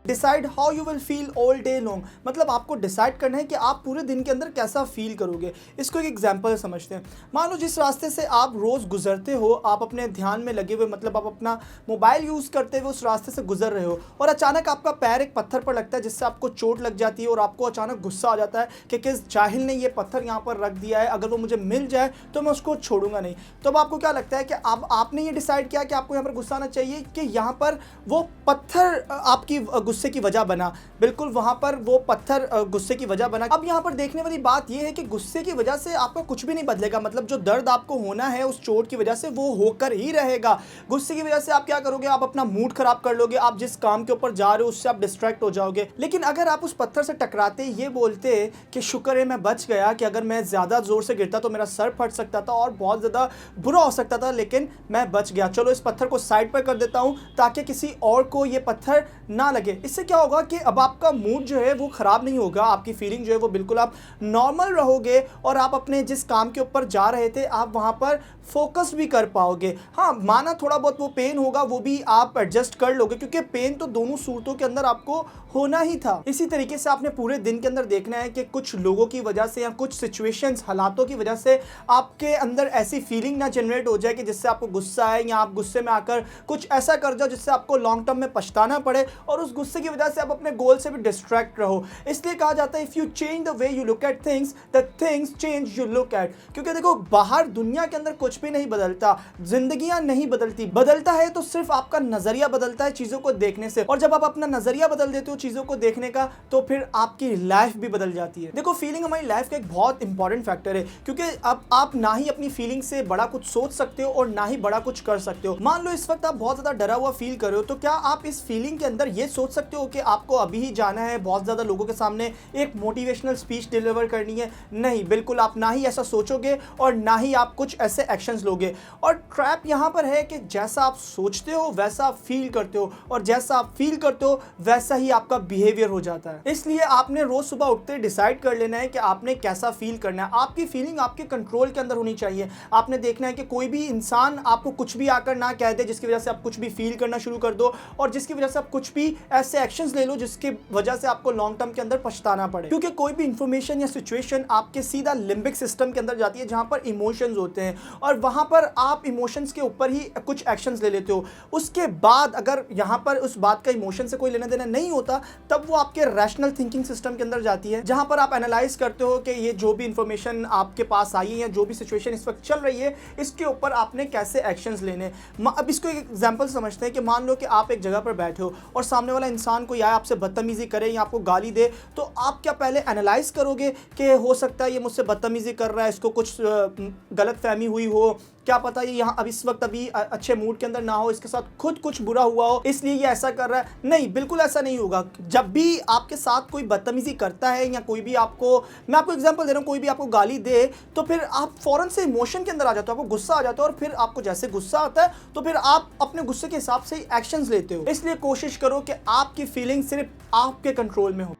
Decide how you will feel all day long, मतलब आपको decide करना है कि आप पूरे दिन के अंदर कैसा फील करोगे। इसको एक एग्जांपल समझते हैं। मान लो जिस रास्ते से आप रोज़ गुजरते हो, आप अपने ध्यान में लगे हुए, मतलब आप अपना मोबाइल यूज़ करते हुए उस रास्ते से गुजर रहे हो और अचानक आपका पैर एक पत्थर पर लगता है जिससे आपको चोट लग जाती है और आपको अचानक गुस्सा आ जाता है कि किस जाहिल ने ये पत्थर यहाँ पर रख दिया है, अगर वो मुझे मिल जाए तो मैं उसको छोड़ूंगा नहीं। तो अब आपको क्या लगता है कि अब आपने ये डिसाइड किया कि आपको यहाँ पर गुस्सा आना चाहिए कि यहाँ पर वो पत्थर आपकी गुस्से की वजह बना। बिल्कुल वहां पर वो पत्थर गुस्से की वजह बना। अब यहां पर देखने वाली बात यह है कि गुस्से की वजह से आपका कुछ भी नहीं बदलेगा, मतलब जो दर्द आपको होना है उस चोट की वजह से वो होकर ही रहेगा। गुस्से की वजह से आप क्या करोगे, आप अपना मूड खराब कर लोगे, आप जिस काम के ऊपर जा रहे हो उससे आप डिस्ट्रैक्ट हो जाओगे। लेकिन अगर आप उस पत्थर से टकराते ये बोलते कि शुक्र है मैं बच गया, कि अगर मैं ज्यादा जोर से गिरता तो मेरा सर फट सकता था और बहुत ज्यादा बुरा हो सकता था, लेकिन मैं बच गया, चलो इस पत्थर को साइड पर कर देता हूं ताकि किसी और को ये पत्थर ना लगे। इससे क्या होगा कि अब आपका मूड जो है वो खराब नहीं होगा, आपकी फीलिंग जो है वो बिल्कुल आप नॉर्मल रहोगे और आप अपने जिस काम के ऊपर जा रहे थे आप वहां पर फोकस भी कर पाओगे। हाँ, माना थोड़ा बहुत वो पेन होगा, वो भी आप एडजस्ट कर लोगे क्योंकि पेन तो दोनों सूरतों के अंदर आपको होना ही था। इसी तरीके से आपने पूरे दिन के अंदर देखना है कि कुछ लोगों की वजह से या कुछ सिचुएशंस, हालातों की वजह से आपके अंदर ऐसी फीलिंग ना जनरेट हो जाए कि जिससे आपको गुस्सा आए या आप गुस्से में आकर कुछ ऐसा कर जाओ जिससे आपको लॉन्ग टर्म में पछताना पड़े और उस गुस्से की वजह से आप अपने गोल से भी डिस्ट्रैक्ट रहो। इसलिए कहा जाता है if you change the way you look at things the things change you look at. क्योंकि देखो बाहर दुनिया के अंदर कुछ भी नहीं बदलता, जिंदगियां नहीं बदलती, बदलता है तो सिर्फ आपका नजरिया बदलता है चीजों को देखने से। और जब आप अपना नजरिया बदल देते हो चीजों को देखने का तो फिर आपकी लाइफ भी बदल जाती है। देखो फीलिंग हमारी लाइफ का एक बहुत इंपॉर्टेंट फैक्टर है क्योंकि अब आप ना ही अपनी फीलिंग से बड़ा कुछ सोच सकते हो और ना ही बड़ा कुछ कर सकते हो। मान लो इस वक्त आप बहुत ज्यादा डरा हुआ फील कर रहे हो, तो क्या आप इस फीलिंग के अंदर ये सोच सकते हो कि आपको अभी ही जाना है बहुत ज्यादा लोगों के सामने एक मोटिवेशनल स्पीच डिलीवर करनी है? नहीं, बिल्कुल आप ना ही ऐसा सोचोगे और ना ही आप कुछ ऐसे एक्शंस लोगे। और ट्रैप यहां पर है कि जैसा आप सोचते हो वैसा आप फील करते हो और जैसा आप फील करते हो वैसा ही आपका बिहेवियर हो जाता है। इसलिए आपने रोज सुबह उठते डिसाइड कर लेना है कि आपने कैसा फील करना है। आपकी फीलिंग आपके कंट्रोल के अंदर होनी चाहिए। आपने देखना है कि कोई भी इंसान आपको कुछ भी आकर ना कह दे जिसकी वजह से आप कुछ भी फील करना शुरू कर दो और जिसकी वजह से आप कुछ भी ऐसे एक्शंस ले लो जिसकी वजह से आपको लॉन्ग टर्म के अंदर पछताना पड़े। क्योंकि कोई भी इंफॉर्मेशन या सिचुएशन आपके सीधा लिम्बिक सिस्टम के अंदर जाती है जहां पर इमोशंस होते हैं और वहां पर आप इमोशंस के ऊपर ही कुछ एक्शंस ले लेते हो। उसके बाद अगर यहां पर उस बात का इमोशन से कोई लेना देना नहीं होता तब वो आपके रैशनल थिंकिंग सिस्टम के अंदर जाती है जहां पर आप एनालाइज करते हो कि ये जो भी इंफॉर्मेशन आपके पास आई है या जो भी सिचुएशन इस वक्त चल रही है इसके ऊपर आपने कैसे एक्शंस लेने। अब इसको एक एग्जांपल समझते हैं कि मान लो कि आप एक जगह पर बैठे हो और सामने वाला इंसान कोई आए आपसे बदतमीजी करे या आपको गाली दे, तो आप क्या पहले एनालाइज करोगे कि हो सकता है ये मुझसे बदतमीजी कर रहा है, इसको कुछ गलत फहमी हुई हो, क्या पता ये यहाँ अब इस वक्त अभी अच्छे मूड के अंदर ना हो, इसके साथ खुद कुछ बुरा हुआ हो इसलिए ये ऐसा कर रहा है? नहीं, बिल्कुल ऐसा नहीं होगा। जब भी आपके साथ कोई बदतमीजी करता है या कोई भी आपको, मैं आपको एग्जांपल दे रहा हूँ, कोई भी आपको गाली दे तो फिर आप फौरन से इमोशन के अंदर आ जाते हो, आपको गुस्सा आ जाता है और फिर आपको जैसे गुस्सा आता है तो फिर आप अपने गुस्से के हिसाब से एक्शंस लेते हो। इसलिए कोशिश करो कि आपकी फीलिंग सिर्फ आपके कंट्रोल में हो।